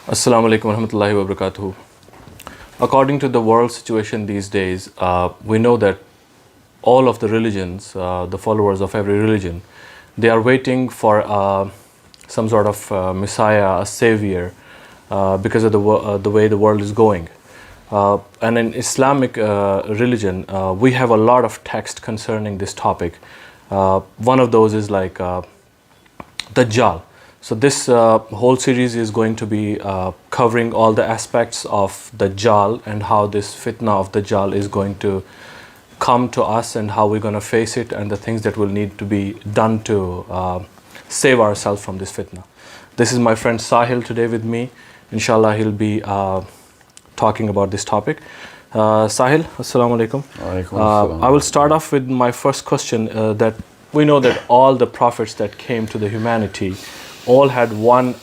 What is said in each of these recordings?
Assalamu alaikum warahmatullahi wabarakatuh. According to the world situation these days, we know that all of the religions, the followers of every religion, they are waiting for some sort of messiah, a savior, because of the way the world is going. And in Islamic religion, we have a lot of text concerning this topic. One of those is like Dajjal. So this whole series is going to be covering all the aspects of Dajjal and how this fitna of Dajjal is going to come to us and how we're going to face it and the things that will need to be done to save ourselves from this fitna. This is my friend Sahil today with me. Inshallah, he'll be talking about this topic. Sahil, assalamu alaikum. I will start off with my first question that we know that all the prophets that came to the humanity all had one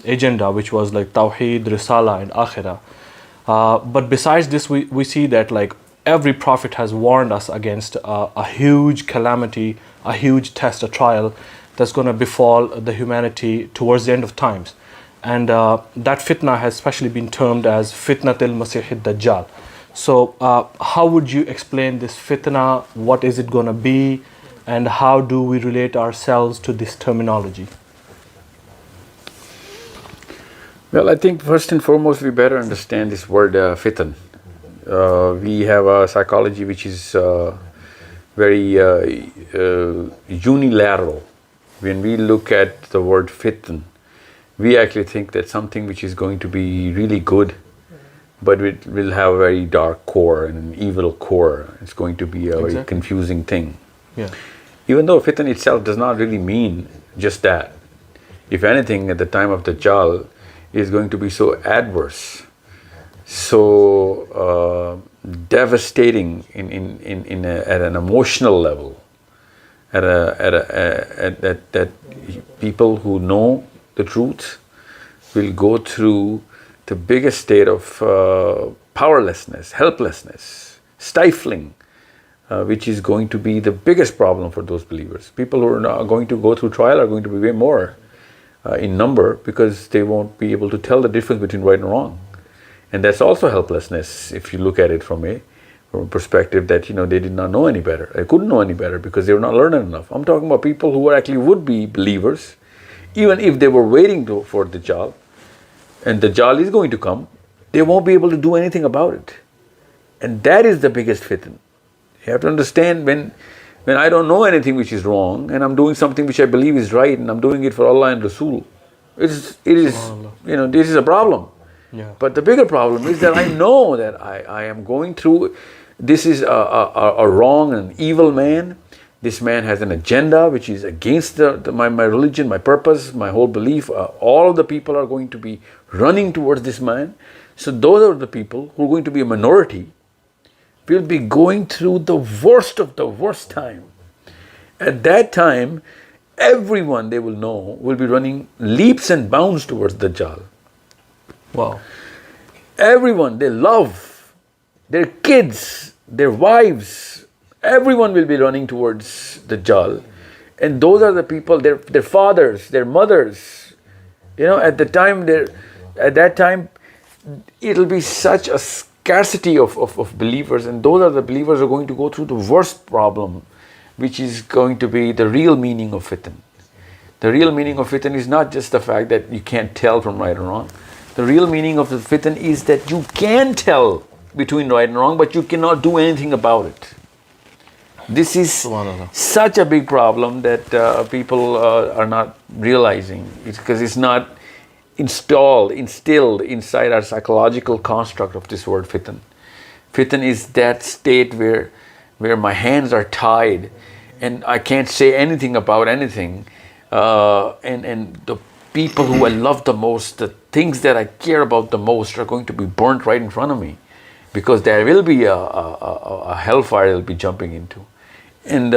agenda, which was like Tawheed, Risala and Akhirah. But besides this, we see that like every prophet has warned us against a huge calamity, a huge test, a trial that's going to befall the humanity towards the end of times. And that fitna has especially been termed as Fitnatil Masihid Dajjal. So how would you explain this fitna? What is it going to be? And how do we relate ourselves to this terminology? Well, I think first and foremost we better understand this word fitan. We have a psychology which is very unilateral. When we look at the word fitan, we actually think that something which is going to be really good, but it will have a very dark core and an evil core. It's going to be a very confusing thing. Yeah. Even though fitan itself does not really mean just that. If anything, at the time of Dajjal, is going to be so adverse, so devastating at an emotional level, that people who know the truth will go through the biggest state of powerlessness, helplessness, stifling, which is going to be the biggest problem for those believers. People who are not going to go through trial are going to be way more in number, because they won't be able to tell the difference between right and wrong. And that's also helplessness if you look at it from a perspective that, they did not know any better. They couldn't know any better because they were not learned enough. I'm talking about people who actually would be believers, even if they were waiting for Dajjal, and Dajjal is going to come, they won't be able to do anything about it. And that is the biggest fitan. You have to understand, when I don't know anything which is wrong, and I'm doing something which I believe is right, and I'm doing it for Allah and Rasul, it is this is a problem. Yeah. But the bigger problem is that I know that I am going through, this is a wrong and evil man. This man has an agenda which is against my religion, my purpose, my whole belief. All of the people are going to be running towards this man. So those are the people who are going to be a minority, will be going through the worst of the worst time. At that time, everyone they will know will be running leaps and bounds towards Dajjal. Wow. Everyone they love, their kids, their wives, everyone will be running towards Dajjal. And those are the people, their fathers, their mothers. At that time, it'll be such a scarcity of believers, and those are the believers who are going to go through the worst problem, which is going to be the real meaning of fitan. The real meaning of fitan is not just the fact that you can't tell from right and wrong. The real meaning of the fitan is that you can tell between right and wrong, but you cannot do anything about it. This is such a big problem that people are not realizing. It's because it's not instilled inside our psychological construct of this word fitan. Fitan is that state where my hands are tied and I can't say anything about anything, and the people who I love the most, the things that I care about the most, are going to be burnt right in front of me, because there will be a hellfire I'll be jumping into. And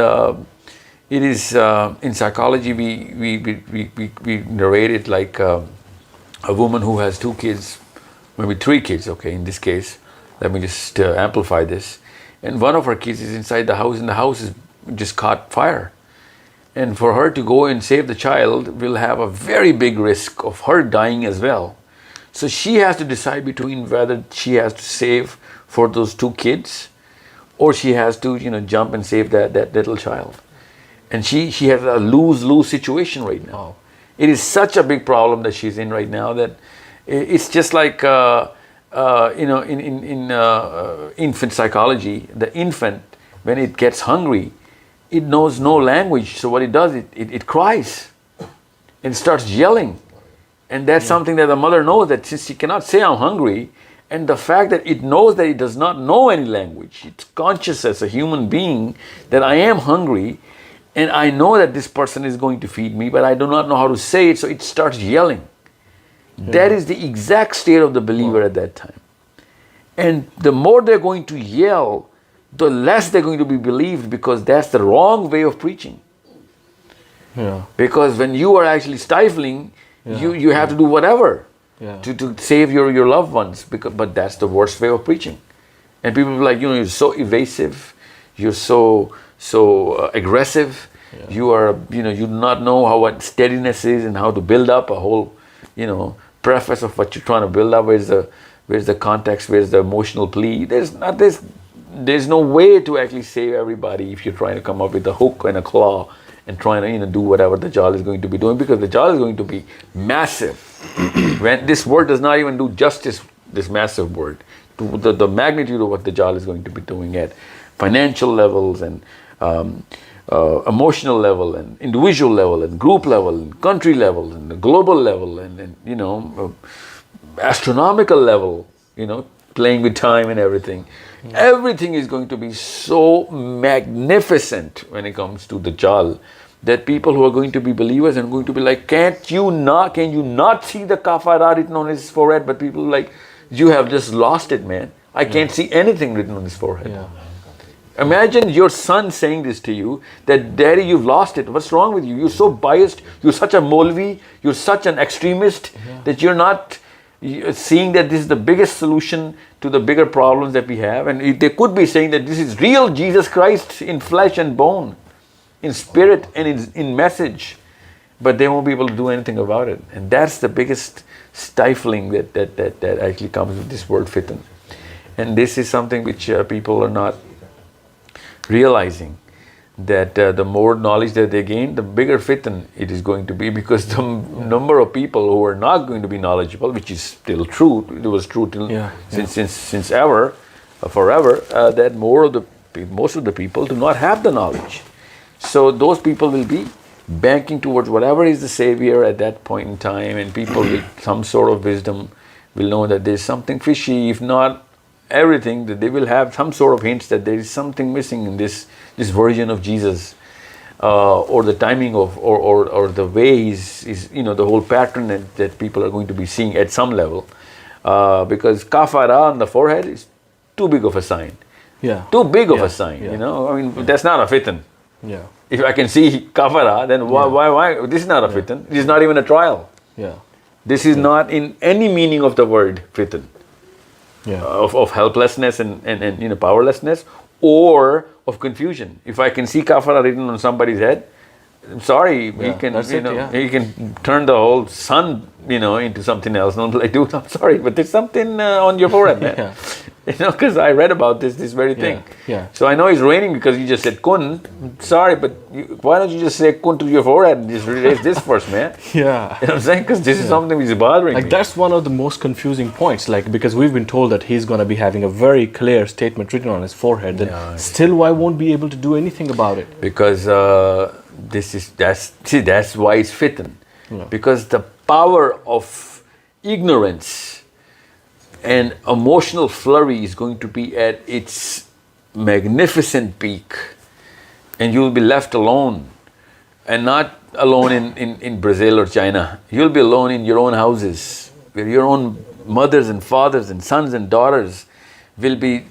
it is in psychology we narrate it like a woman who has 2 kids, maybe 3 kids, okay, in this case, let me just amplify this. And one of her kids is inside the house, and the house is just caught fire. And for her to go and save the child will have a very big risk of her dying as well. So she has to decide between whether she has to save for those 2 kids, or she has to, jump and save that little child. And she has a lose-lose situation right now. Wow. It is such a big problem that she's in right now that it's just like, in infant psychology, the infant, when it gets hungry, it knows no language. So what it does, it cries and starts yelling. And that's something that the mother knows, that since she cannot say I'm hungry, and the fact that it knows that it does not know any language, it's conscious as a human being that I am hungry, and I know that this person is going to feed me, but I do not know how to say it, so it starts yelling. That is the exact state of the believer at that time. And the more they're going to yell, the less they're going to be believed, because that's the wrong way of preaching. Because when you are actually stifling, you have to do whatever to save your loved ones. But that's the worst way of preaching. And people are like, you're so evasive, you're so aggressive, you are, you do not know what steadiness is and how to build up a whole, preface of what you're trying to build up. Where's the context? Where's the emotional plea? There's no way to actually save everybody if you're trying to come up with a hook and a claw and trying to do whatever the Dajjal is going to be doing, because the Dajjal is going to be massive. When this word does not even do justice, this massive word, to the magnitude of what the Dajjal is going to be doing at financial levels and emotional level and individual level and group level and country level and the global level and astronomical level, playing with time and everything. Everything is going to be so magnificent when it comes to the Dajjal that people who are going to be believers and going to be like, can you not see the kafara written on his forehead? But people are like, you have just lost it, man. I can't see anything written on his forehead. Imagine your son saying this to you, that daddy, you've lost it. What's wrong with you? You're so biased. You're such a Molvi. You're such an extremist that you're not seeing that this is the biggest solution to the bigger problems that we have. And they could be saying that this is real Jesus Christ in flesh and bone, in spirit and in message. But they won't be able to do anything about it. And that's the biggest stifling that actually comes with this word fitan. And this is something which people are not realizing, that the more knowledge that they gain, the bigger fitan it is going to be, because the number of people who are not going to be knowledgeable, which is still true, it was true till since ever, forever, that most of the people do not have the knowledge. So those people will be banking towards whatever is the savior at that point in time, and people with some sort of wisdom will know that there's something fishy, if not everything, that they will have some sort of hints that there is something missing in this version of Jesus, or the timing of, or the way is the whole pattern that people are going to be seeing at some level, because kafara on the forehead is too big of a sign. Too big of a sign. That's not a fitan. If I can see kafara, then why? This is not a fitan. This is not even a trial. This is not in any meaning of the word fitan. Of helplessness and powerlessness, or of confusion. If I can see kafara written on somebody's head, I'm sorry, he can turn the whole sun into something else. Not like, dude, I'm sorry, but there's something on your forehead, man. Because I read about this very thing. So I know it's raining because you just said kun. Sorry, but why don't you just say kun to your forehead and just erase this first, man? You know what I'm saying? Because this is something which is bothering me. That's one of the most confusing points, because we've been told that he's going to be having a very clear statement written on his forehead, then still why won't be able to do anything about it? Because that's why it's fitan. Because the power of ignorance and emotional flurry is going to be at its magnificent peak, and you'll be left alone, and not alone in Brazil or China. You'll be alone in your own houses, where your own mothers and fathers and sons and daughters will be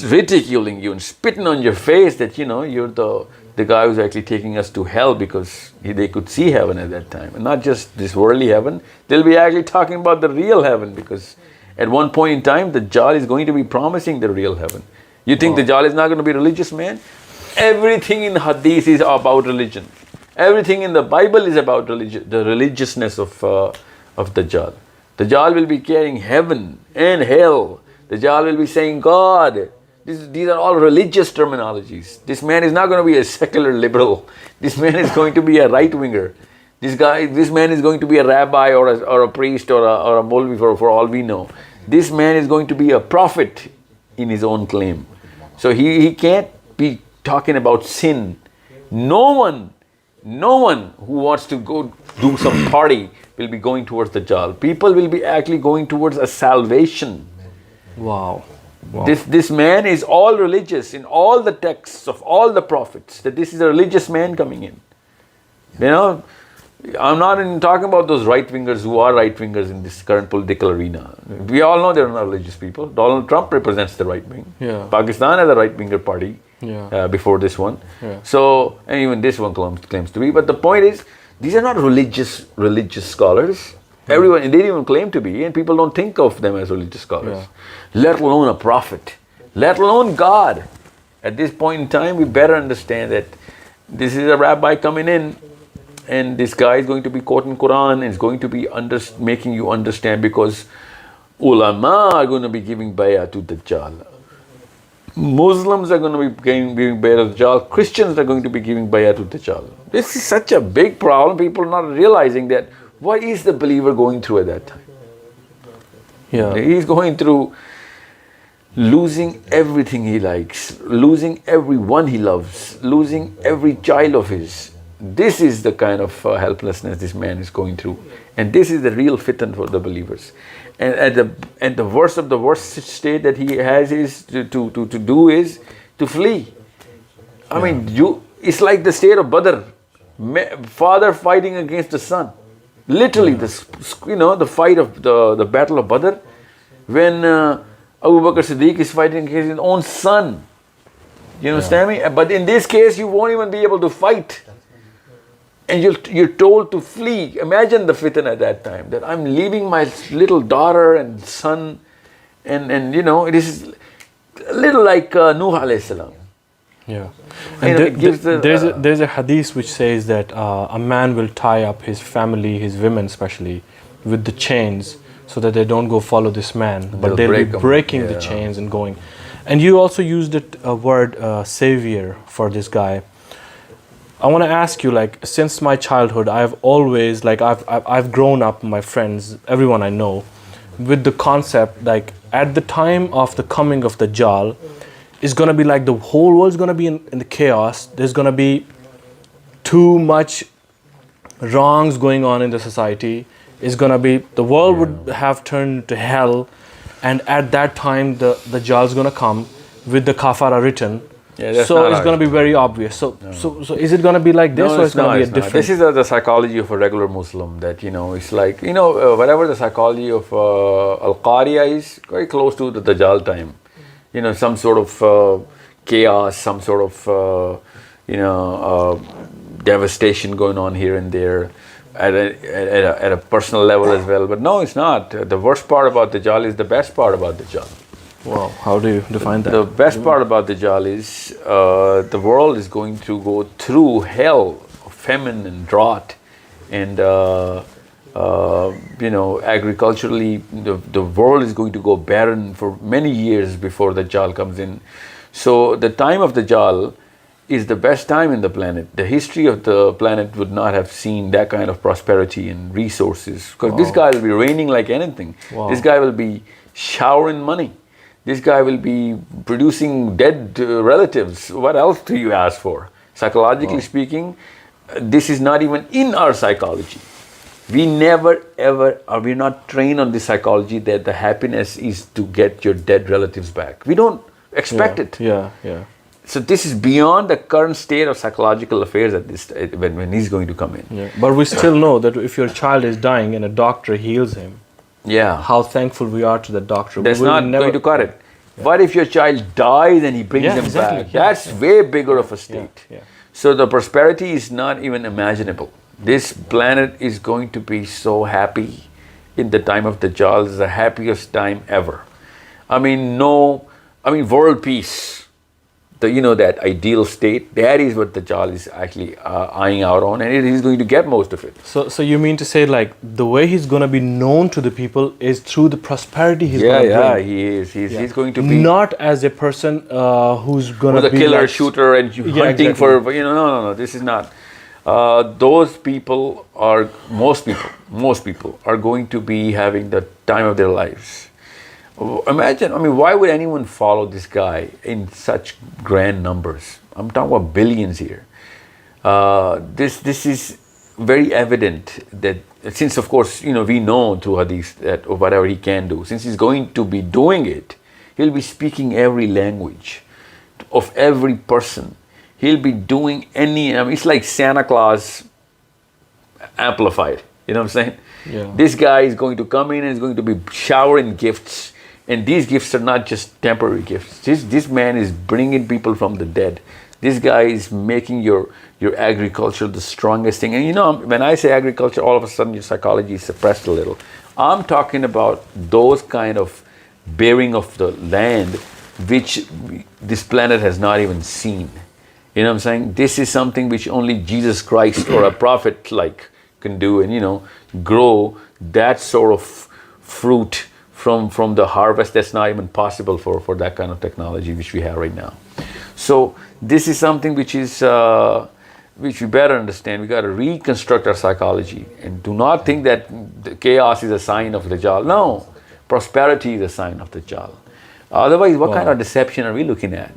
ridiculing you and spitting on your face that you're the guy who's actually taking us to hell, because they could see heaven at that time, and not just this worldly heaven. They'll be actually talking about the real heaven, because at one point in time, the Dajjal is going to be promising the real heaven. You think the Dajjal is not going to be religious, man? Everything in Hadith is about religion. Everything in the Bible is about religion, the religiousness of Dajjal. Dajjal will be carrying heaven and hell. Dajjal will be saying God. These are all religious terminologies. This man is not going to be a secular liberal. This man is going to be a right-winger. This man is going to be a rabbi or a priest or a Maulvi for all we know. This man is going to be a prophet in his own claim. So he can't be talking about sin. No one who wants to go do some party will be going towards the Dajjal. People will be actually going towards a salvation. Wow. This man is all religious in all the texts of all the prophets, that this is a religious man coming in. You know, I'm not even talking about those right-wingers who are right-wingers in this current political arena. We all know they're not religious people. Donald Trump represents the right wing. Yeah. Pakistan has a right-winger party before this one. Yeah. So, and even this one claims to be. But the point is, these are not religious scholars. Everyone, they didn't even claim to be, and people don't think of them as religious scholars. Let alone a prophet, let alone God. At this point in time, we better understand that this is a rabbi coming in, and this guy is going to be quoting Quran, and is going to be making you understand, because ulama are going to be giving bay'ah to Dajjal. Muslims are going to be giving bay'ah to Dajjal. Christians are going to be giving bay'ah to Dajjal. This is such a big problem. People are not realizing that. What is the believer going through at that time? Yeah. He's going through losing everything he likes, losing everyone he loves, losing every child of his. This is the kind of helplessness this man is going through. And this is the real fitan for the believers. And the worst of the worst state that he has is to do is to flee. I mean, it's like the state of Badr. Father fighting against the son. Literally, the fight of the battle of Badr, when Abu Bakr Siddiq is fighting against his own son. You understand me? But in this case, you won't even be able to fight. And you're told to flee. Imagine the fitan at that time, that I'm leaving my little daughter and son, and it is a little like Nuh alayhi salam. Yeah, and there's a hadith which says that a man will tie up his family, his women especially, with the chains so that they don't go follow this man, but they'll be breaking the chains and going. And you also used a word savior for this guy. I want to ask you, like, since my childhood, I've always, like, I've grown up, my friends, everyone I know, with the concept, like, at the time of the coming of the Dajjal, it's going to be like the whole world's going to be in the chaos. There's going to be too much wrongs going on in the society. It's going to be, the world would have turned to hell. And at that time, the Dajjal's going to come with the kafara written. Yeah, so it's going to be very obvious. So is it going to be like this, or it's going to be a different? This is the psychology of a regular Muslim. That it's like whatever the psychology of Al-Qariya is, very close to the Dajjal time. Some sort of chaos, some sort of devastation going on here and there, at a personal level as well. But no, it's not. The worst part about Dajjal is the best part about Dajjal. Wow, how do you define that? The best part about Dajjal is the world is going to go through hell, famine and drought, and agriculturally, the world is going to go barren for many years before the Dajjal comes in. So the time of the Dajjal is the best time in the planet. The history of the planet would not have seen that kind of prosperity and resources, because this guy will be raining like anything. This guy will be showering money. This guy will be producing dead relatives. What else do you ask for? Psychologically speaking, this is not even in our psychology. We never ever we're not trained on this psychology that the happiness is to get your dead relatives back. We don't expect it. Yeah. So this is beyond the current state of psychological affairs at this when he's going to come in. Yeah. But we still know that if your child is dying and a doctor heals him, how thankful we are to the doctor. That's not going to cut it. What if your child dies and he brings them back? That's way bigger of a state. So the prosperity is not even imaginable. This planet is going to be so happy in the time of the Dajjal. It's the happiest time ever. World peace. that ideal state. That is what Dajjal is actually eyeing out on, and he's going to get most of it. So you mean to say like the way he's going to be known to the people is through the prosperity he's going to bring? He is. He's going to be not as a person who's going to the be killer, like, shooter, and hunting exactly. for no. This is not. Those people are most people are going to be having the time of their lives. Imagine, why would anyone follow this guy in such grand numbers? I'm talking about billions here. This is very evident that since, of course, we know through hadith that whatever he can do, since he's going to be doing it, he'll be speaking every language of every person. He'll be doing it's like Santa Claus amplified. You know what I'm saying? Yeah. This guy is going to come in and is going to be showering gifts. And these gifts are not just temporary gifts. This man is bringing people from the dead. This guy is making your agriculture the strongest thing. And when I say agriculture, all of a sudden your psychology is suppressed a little. I'm talking about those kind of bearing of the land which this planet has not even seen. You know what I'm saying? This is something which only Jesus Christ or a prophet can do, and grow that sort of fruit from the harvest that's not even possible for that kind of technology which we have right now. So this is something which we better understand. We got to reconstruct our psychology and do not think that the chaos is a sign of Dajjal. No, prosperity is a sign of Dajjal. Otherwise, what kind of deception are we looking at?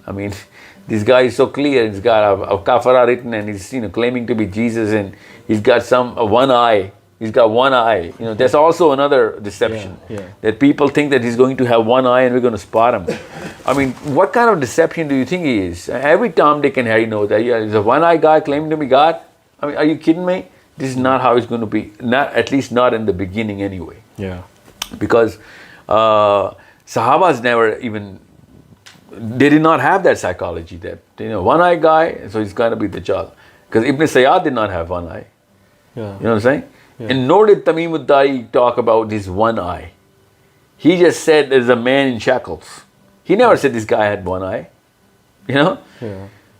This guy is so clear. He's got a kafara written, and he's claiming to be Jesus, and he's got one eye. He's got one eye. That's also another deception. That people think that he's going to have one eye and we're going to spot him. What kind of deception do you think he is? Every Tom, Dick, and Harry knows that. Yeah, he's a one-eye guy claiming to be God. Are you kidding me? This is not how it's going to be. At least not in the beginning anyway. Yeah. Because Sahabas never even, they did not have that psychology that, one-eye guy, so he's going to be Dajjal. Because Ibn Sayyad did not have one eye. Yeah. You know what I'm saying? Yeah. And nor did Tamim ud-Dari talk about this one eye. He just said there's a man in shackles. He never said this guy had one eye. Yeah.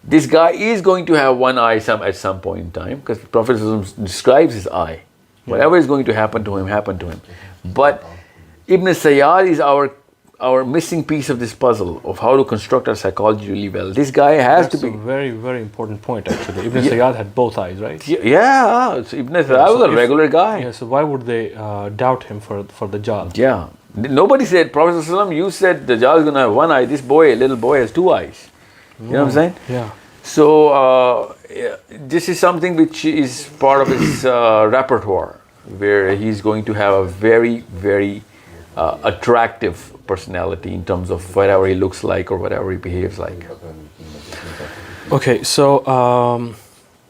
This guy is going to have one eye at some point in time, because the Prophet describes his eye. Whatever is going to happen to him, happened to him. But Ibn Sayyad is our missing piece of this puzzle of how to construct our psychology really well. This guy has to be... That's a very, very important point actually. Ibn Sayyad had both eyes, right? Yeah. So Ibn Sayyad was a regular guy. Yeah, so why would they doubt him for Dajjal? Yeah. Nobody said, Prophet ﷺ, you said Dajjal is going to have one eye. This little boy has two eyes. You know what I'm saying? Yeah. So this is something which is part of his repertoire, where he's going to have a very, very attractive personality in terms of whatever he looks like or whatever he behaves like. Okay, so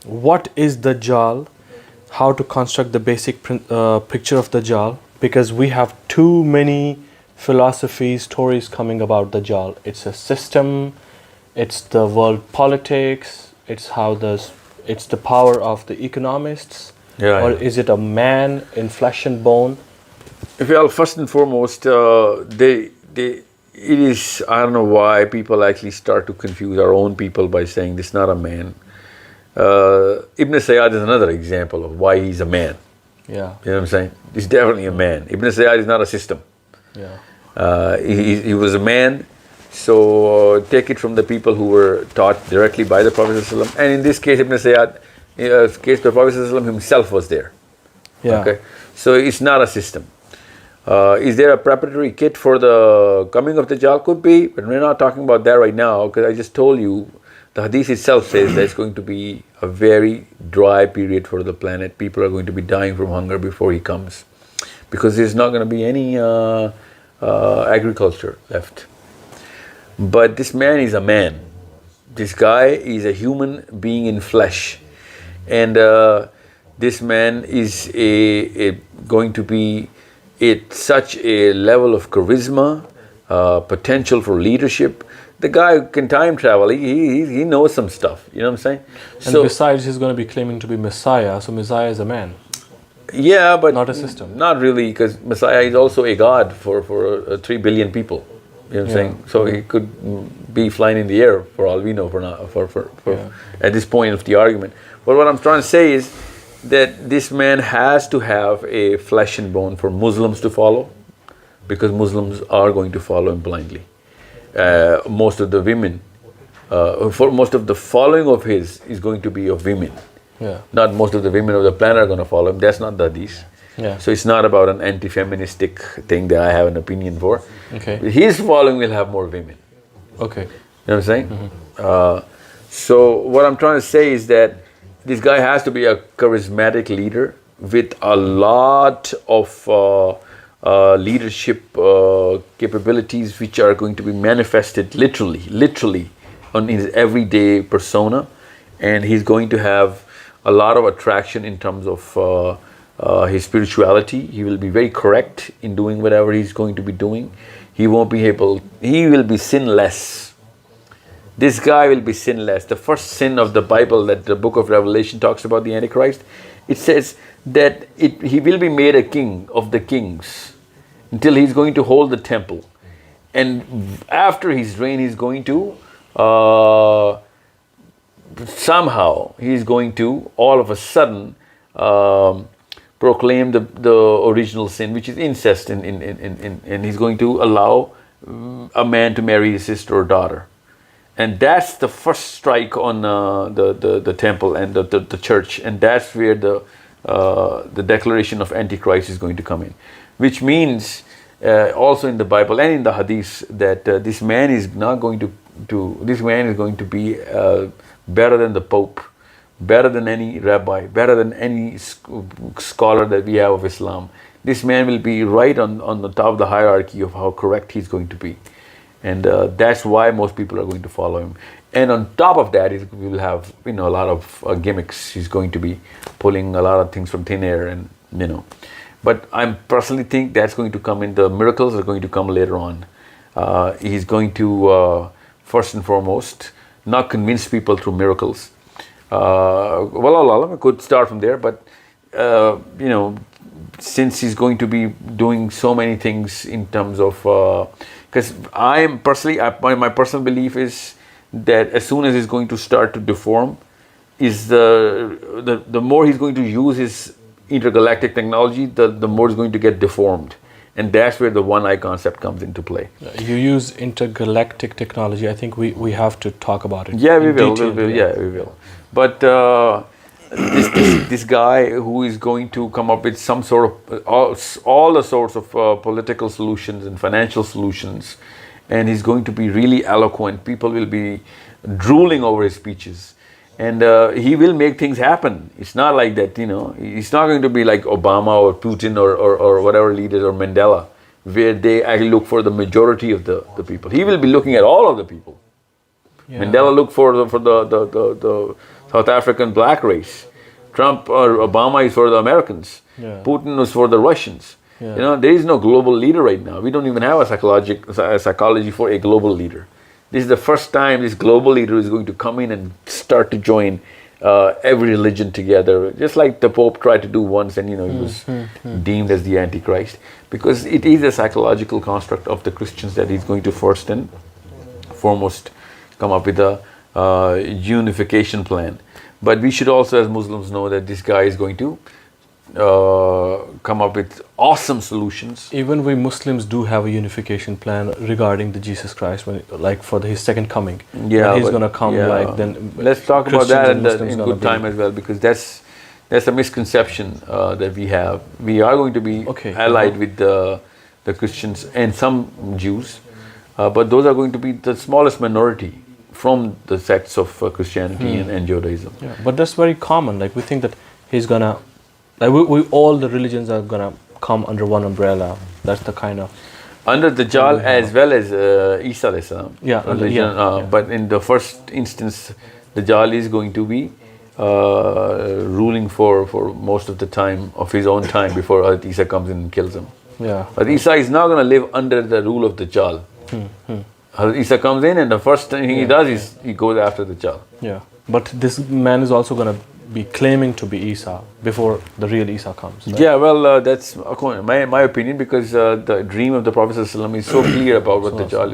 what is Dajjal? How to construct the basic picture of Dajjal? Because we have too many philosophies, stories coming about Dajjal. It's a system, it's the world politics, it's it's the power of the economists, or is it a man in flesh and bone? Well, first and foremost, it is, I don't know why people actually start to confuse our own people by saying this is not a man. Ibn Sayyad is another example of why he's a man. Yeah. You know what I'm saying? He's definitely a man. Ibn Sayyad is not a system. Yeah. He was a man, so take it from the people who were taught directly by the Prophet ﷺ. And in this case, Ibn Sayyad, case the Prophet ﷺ himself was there. Yeah. Okay. So it's not a system. Is there a preparatory kit for the coming of Dajjal? Could be, but we're not talking about that right now, because I just told you the hadith itself says that it's going to be a very dry period for the planet. People are going to be dying from hunger before he comes, because there's not going to be any agriculture left. But this man is a man. This guy is a human being in flesh, and this man is going to be at such a level of charisma, potential for leadership. The guy can time travel. He knows some stuff. You know what I'm saying? And besides, he's going to be claiming to be Messiah. So Messiah is a man. Yeah, but not a system. Not really, because Messiah is also a god for 3 billion people. You You know what I'm saying? So he could be flying in the air for all we know for now, at this point of the argument. But what I'm trying to say is that this man has to have a flesh and bone for Muslims to follow, because Muslims are going to follow him blindly. Most of the women, for most of the following of his is going to be of women. Yeah. Not most of the women of the planet are going to follow him. That's not the hadith. Yeah. So it's not about an anti-feministic thing that I have an opinion for. Okay. His following will have more women. Okay. You know what I'm saying? So what I'm trying to say is that this guy has to be a charismatic leader with a lot of leadership capabilities, which are going to be manifested literally on his everyday persona, and he's going to have a lot of attraction in terms of his spirituality. He will be very correct in doing whatever he's going to be doing. He will be sinless. This guy will be sinless. The first sin of the Bible that the book of Revelation talks about the Antichrist, it says that he will be made a king of the kings until he's going to hold the temple. And after his reign, he's going to, somehow, he's going to, all of a sudden, proclaim the original sin, which is incest, and he's going to allow a man to marry his sister or daughter. And that's the first strike on the temple and the church, and that's where the declaration of Antichrist is going to come in, which means also in the Bible and in the Hadith that this man is going to be better than the Pope, better than any rabbi, better than any scholar that we have of Islam. This man will be right on the top of the hierarchy of how correct he's going to be. And that's why most people are going to follow him. And on top of that, we will have a lot of gimmicks. He's going to be pulling a lot of things from thin air, and But I personally think that's going to come in. The miracles are going to come later on. He's going to first and foremost not convince people through miracles. I could start from there, but since he's going to be doing so many things in terms of. Because my personal belief is that as soon as he's going to start to deform, is the more he's going to use his intergalactic technology, the more it's going to get deformed. And that's where the one eye concept comes into play. You use intergalactic technology. I think we have to talk about it. Yeah, we will. But this guy who is going to come up with some sort of all the sorts of political solutions and financial solutions, and he's going to be really eloquent. People will be drooling over his speeches, and he will make things happen. It's not like that, It's not going to be like Obama or Putin or whatever leaders, or Mandela, where they actually look for the majority of the people. He will be looking at all of the people. Yeah. Mandela looked for the South African black race. Trump or Obama is for the Americans. Yeah. Putin was for the Russians. Yeah. There is no global leader right now. We don't even have a psychology for a global leader. This is the first time this global leader is going to come in and start to join every religion together, just like the Pope tried to do once, and he was deemed as the Antichrist, because it is a psychological construct of the Christians that he's going to first and foremost come up with a unification plan. But we should also, as Muslims, know that this guy is going to come up with awesome solutions. Even we Muslims do have a unification plan regarding the Jesus Christ, for his second coming. Yeah, he's going to come then. Let's talk about that in good time as well, because that's a misconception that we have. We are going to be allied with the Christians and some Jews, but those are going to be the smallest minority from the sects of Christianity and Judaism. Yeah, but that's very common. We think that he's gonna, all the religions are gonna come under one umbrella. That's the kind of under Dajjal as well as Isa alayhi salam. Yeah, but in the first instance, Dajjal is going to be ruling for most of the time of his own time before Isa comes in and kills him. Yeah. But Isa is not going to live under the rule of Dajjal. Isa comes in, and the first thing he does is he goes after Dajjal. Yeah, but this man is also going to be claiming to be Isa before the real Isa comes. Right? Yeah, well, that's my opinion, because the dream of the Prophet ﷺ is so clear about what Dajjal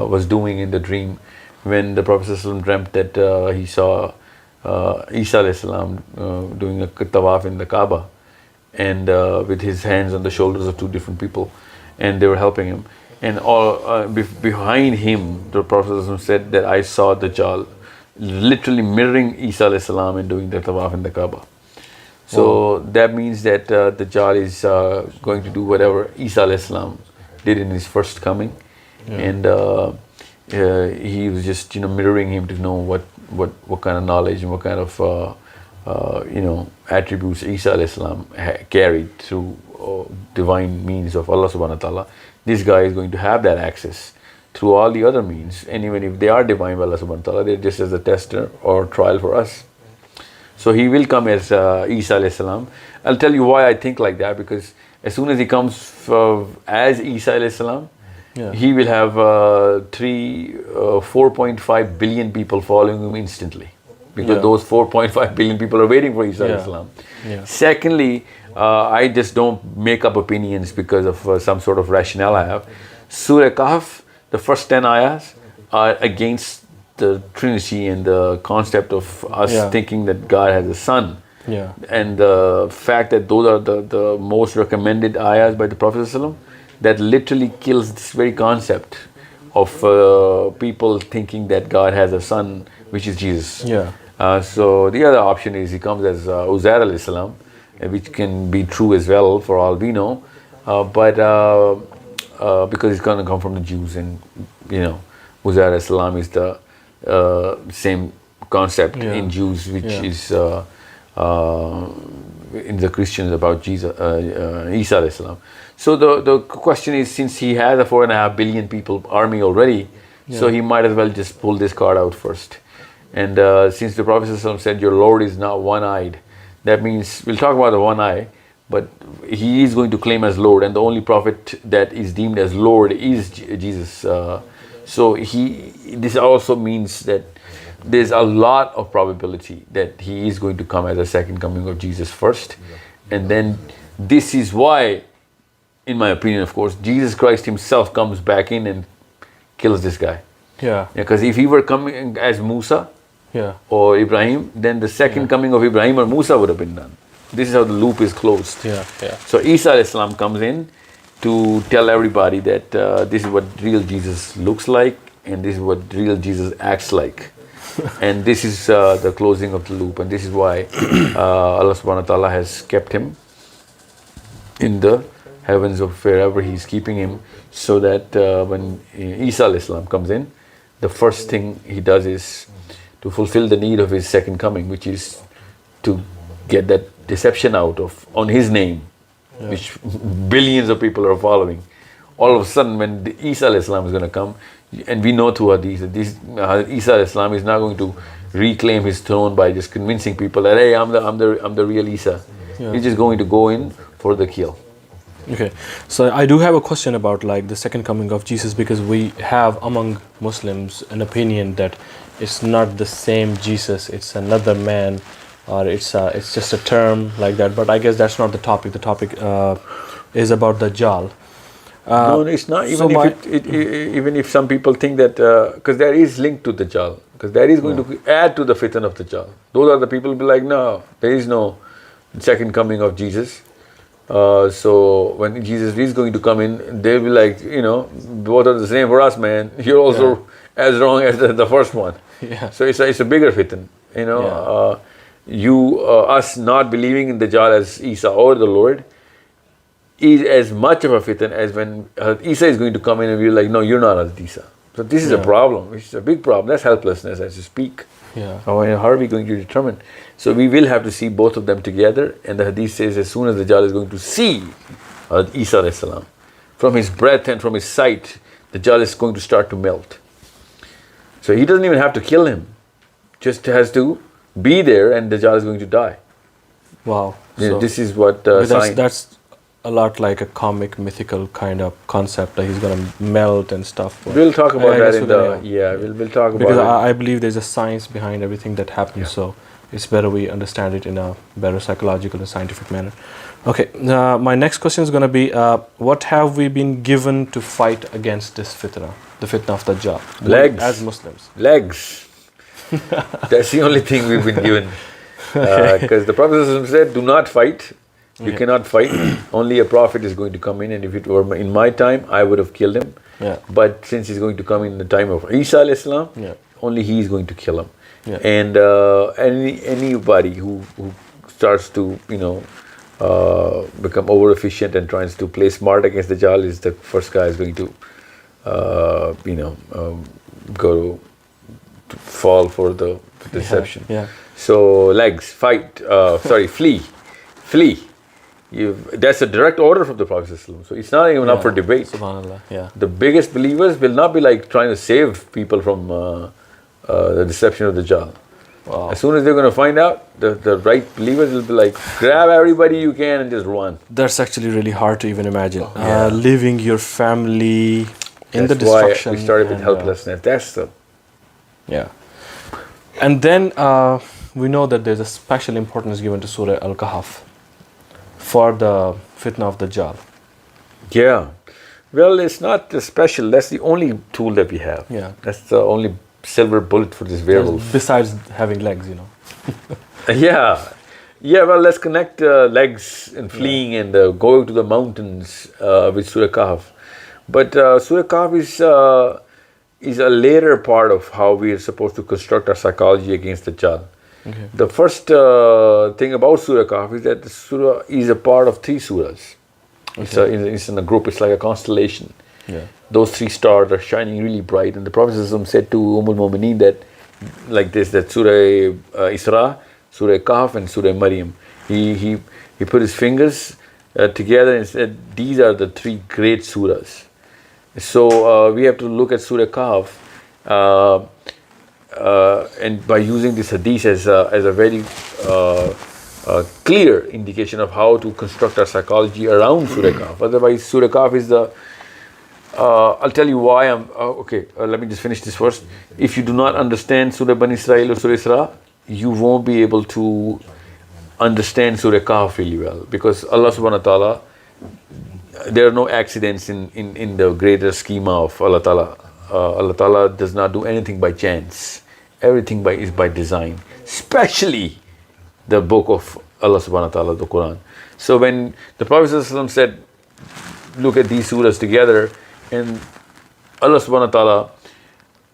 was doing in the dream. When the Prophet ﷺ dreamt that he saw Isa ﷺ doing a tawaf in the Kaaba, and with his hands on the shoulders of two different people, and they were helping him. And all behind him, the Prophet ﷺ said that I saw Dajjal literally mirroring Isa alayhi salam and doing the tawaf in the Kaaba. So that means that Dajjal is going to do whatever Isa alayhi salam did in his first coming, and he was just mirroring him to know what kind of knowledge and what kind of attributes Isa alayhi salam carried through divine means of Allah subhanahu wa ta'ala. This guy is going to have that access through all the other means, and even if they are divine by Allah subhanahu wa ta'ala, they're just as a tester or trial for us. So he will come as Isa alayhi salam. I'll tell you why I think like that, because as soon as he comes as Isa alayhi salam, he will have 4.5 billion people following him instantly, because those 4.5 billion people are waiting for Isa alayhi salam. Secondly, I just don't make up opinions because of some sort of rationale I have. Surah Kahf, the first 10 ayahs are against the Trinity and the concept of us thinking that God has a son. And the fact that those are the most recommended ayahs by the Prophet ﷺ, that literally kills this very concept of people thinking that God has a son, which is Jesus. So the other option is he comes as Uzair alayhi salam, which can be true as well for all we know, but because it's going to come from the Jews, and Uzair alayhi salam is the same concept in Jews, which is in the Christians about Jesus, Isa alayhi salam. So the question is, since he has a 4.5 billion people army already, so he might as well just pull this card out first. And since the Prophet ﷺ said your Lord is not one-eyed, that means, we'll talk about the one eye, but he is going to claim as Lord, and the only prophet that is deemed as Lord is Jesus. So this also means that there's a lot of probability that he is going to come as a second coming of Jesus first. And then this is why, in my opinion, of course, Jesus Christ himself comes back in and kills this guy. Because if he were coming as Musa or Ibrahim, then the second coming of Ibrahim or Musa would have been done. This is how the loop is closed. So Isa alayhi salam comes in to tell everybody that this is what real Jesus looks like, and this is what real Jesus acts like. And this is the closing of the loop, and this is why Allah subhanahu wa ta'ala has kept him in the heavens of wherever he's keeping him, so that when Isa alayhi salam comes in, the first thing he does is to fulfill the need of his second coming, which is to get that deception out of on his name, which billions of people are following. All of a sudden, when Isa alayhi salam is going to come, and we know through hadith that Isa alayhi salam is not going to reclaim his throne by just convincing people that, hey, I'm the real Isa. He's just going to go in for the kill. Okay, so I do have a question about like the second coming of Jesus, because we have among Muslims an opinion that it's not the same Jesus, it's another man, or it's just a term like that. But I guess that's not the topic. The topic is about Dajjal. No, it's not. Even if some people think that, because there is link to Dajjal, because that is going to add to the fitan of Dajjal. Those are the people who be like, no, there is no second coming of Jesus. So when Jesus is going to come in, they'll be like, both are the same for us, man. You're also as wrong as the first one. So it's a bigger fitan. Us not believing in Dajjal as Isa or the Lord is as much of a fitan as when Isa is going to come in and we're like, no, you're not as Isa. So this is a problem. It's a big problem. That's helplessness, as you speak. How are we going to determine? So we will have to see both of them together. And the hadith says, as soon as Dajjal is going to see Isa alayhi salam, from his breath and from his sight, Dajjal is going to start to melt. So he doesn't even have to kill him. Just has to be there, and Dajjal is going to die. Wow. So this is what that's a lot like a comic, mythical kind of concept. Like he's gonna melt and stuff. We'll talk about that in the we'll talk about it. Because I believe there's a science behind everything that happens. So it's better we understand it in a better psychological and scientific manner. Okay, my next question is going to be, what have we been given to fight against this fitna, the fitna of Dajjal? Legs. As Muslims. Legs. That's the only thing we've been given. Because the Prophet said, do not fight. You cannot fight. Only a prophet is going to come in, and if it were in my time, I would have killed him. Yeah. But since he's going to come in the time of Isa alayhi salam, only he is going to kill him. Yeah. And anybody who starts to become over efficient and tries to play smart against the Dajjal is the first guy is going to go to fall for the deception. Yeah. So legs, fight. Flee. That's a direct order from the Prophet ﷺ. So it's not even up for debate. Subhanallah. Yeah. The biggest believers will not be like trying to save people from the deception of the Dajjal. Wow. As soon as they're going to find out, the right believers will be like, grab everybody you can and just run. That's actually really hard to even imagine. Leaving your family in the That's why destruction. we started with helplessness. That's the... Yeah. And then we know that there's a special importance given to Surah Al-Kahf for the fitna of Dajjal. Yeah. Well, it's not special. That's the only tool that we have. Yeah. That's the only silver bullet for this werewolf. Besides having legs, Yeah. Well, let's connect legs and fleeing and going to the mountains with Surah Kahf. But Surah Kahf is a later part of how we are supposed to construct our psychology against the Dajjal. Okay. The first thing about Surah Kahf is that the surah is a part of 3 surahs. Okay. It's in a group, it's like a constellation. Yeah. Those 3 stars are shining really bright, and the Prophet ﷺ said to Mu'mineen that, like this, that Surah Isra, Surah Kahf and Surah Maryam, he put his fingers together and said, these are the 3 great surahs. So we have to look at Surah Kahf and by using this hadith as a very clear indication of how to construct our psychology around Surah Kahf. Otherwise, Surah Kahf is the... I'll tell you why I'm... let me just finish this first. If you do not understand Surah Bani Israel or Surah Isra, you won't be able to understand Surah Kahf really well. Because Allah subhanahu wa ta'ala, there are no accidents in the greater schema of Allah ta'ala. Allah ta'ala does not do anything by chance. Everything is by design. Especially the book of Allah subhanahu wa ta'ala, the Quran. So when the Prophet ﷺ said, look at these surahs together, and Allah subhanahu wa ta'ala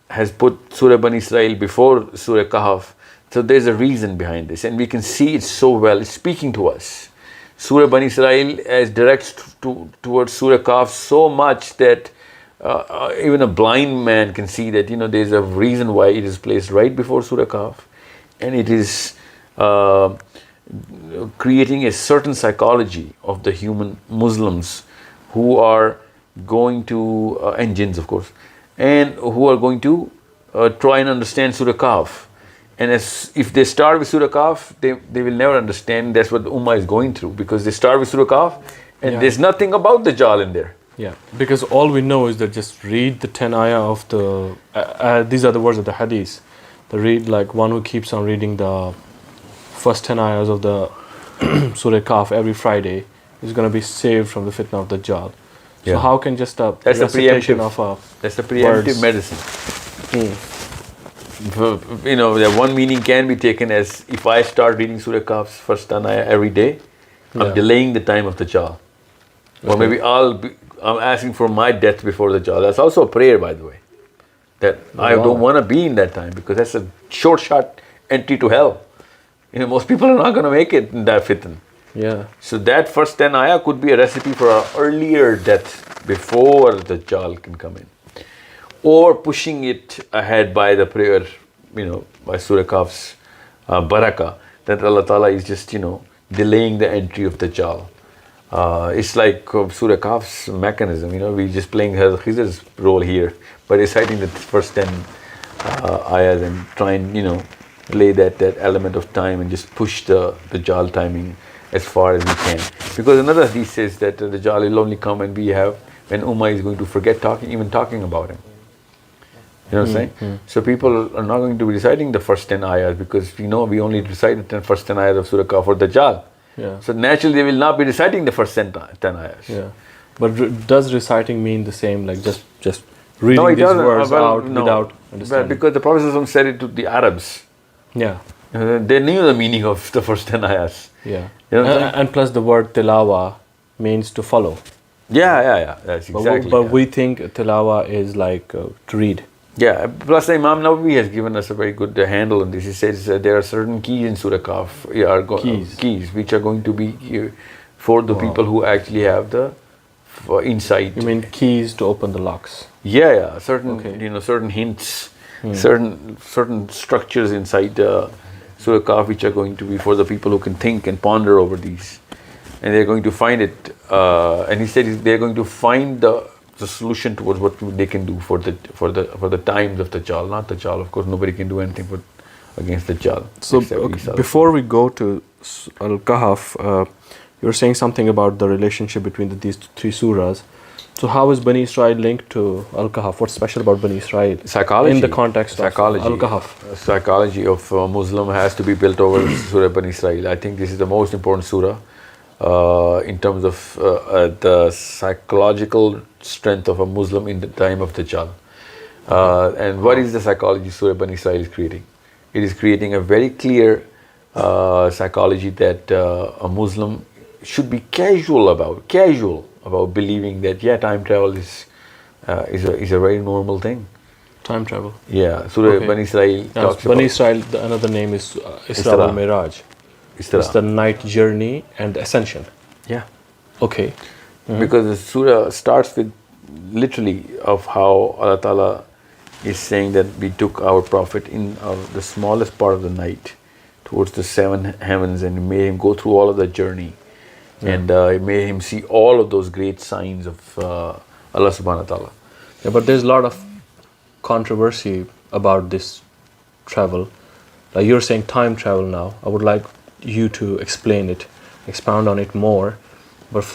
has put Surah Bani Israel before Surah Kahf, so there's a reason behind this, and we can see it so well. It's speaking to us. Surah Bani Israel directs towards Surah Kahf so much that even a blind man can see that there's a reason why it is placed right before Surah Kahf, and it is creating a certain psychology of the human Muslims who are going to, and jinns of course, and who are going to try and understand Surah Kahf. And if they start with Surah Kahf, they will never understand. That's what the Ummah is going through, because they start with Surah Kahf and there's nothing about the Dajjal in there. Yeah, because all we know is that just read the 10 ayah of the... these are the words of the hadith. They read like one who keeps on reading the first 10 ayahs of the Surah Kahf every Friday is going to be saved from the fitna of the Dajjal. So how can just a that's the recitation preemptive, of that's the preemptive medicine. That one meaning can be taken as, if I start reading Surah Kahf's first 10 ayah every day, I'm delaying the time of the Dajjal. Or maybe I'm asking for my death before the Dajjal. That's also a prayer, by the way. That I don't want to be in that time, because that's a short entry to hell. Most people are not going to make it in that fitna. Yeah. So that first 10 ayah could be a recipe for an earlier death before the Dajjal can come in. Or pushing it ahead by the prayer, by Surah Kahf's barakah, that Allah Ta'ala is just, delaying the entry of the Dajjal. It's like Surah Kahf's mechanism, we're just playing Khizr's role here by reciting the first 10 ayahs and try and, play that element of time and just push the Dajjal timing as far as we can. Because another hadith says that the Dajjal will only come when Ummah is going to forget talking about him. You know what I'm saying? So people are not going to be reciting the first 10 ayahs because we know we only recite the first 10 ayahs of Surah Kahf for Dajjal. Yeah. So naturally they will not be reciting the first 10 ayahs. Yeah. But does reciting mean the same, like just reading No, it these doesn't. words Well, out no. without Well, understanding? because the Prophet ﷺ said it to the Arabs. Yeah. They knew the meaning of the first 10 ayahs. Yeah. You know what I'm saying? And plus the word tilawa means to follow. Yeah. That's exactly. But yeah. we think tilawa is like to read. Yeah, plus the Imam Nawawi has given us a very good handle on this. He says there are certain keys in Surah Kahf, keys which are going to be for the people who actually have the insight. You mean keys to open the locks? Yeah, certain Okay. certain hints, certain structures inside Surah Kahf which are going to be for the people who can think and ponder over these, and they're going to find it. And he said they're going to find the solution towards what they can do for the times of the Dajjal, not the Dajjal. Of course, nobody can do anything against the Dajjal. So before we go to Al-Kahf, you're saying something about the relationship between these three surahs. So how is Bani Israel linked to Al-Kahf? What's special about Bani Israel? Psychology. In the context of Al-Kahf. Psychology of Muslim has to be built over Surah Bani Israel. I think this is the most important surah in terms of the psychological strength of a Muslim in the time of Dajjal. And what is the psychology Surah Bani Israel is creating? It is creating a very clear psychology that a Muslim should be casual about believing that time travel is a very normal thing. Time travel. Yeah, Surah Bani Israel talks about Bani Israel, another name is Isra al-Miraj. It's the night journey and ascension. Yeah. Okay. Because the surah starts with literally of how Allah Ta'ala is saying that we took our Prophet in the smallest part of the night towards the seven heavens and made him go through all of that journey. And made him see all of those great signs of Allah Subhanahu wa Ta'ala. Yeah, but there's a lot of controversy about this travel. Like you're saying time travel now. I would like you to explain it, expound on it more. But for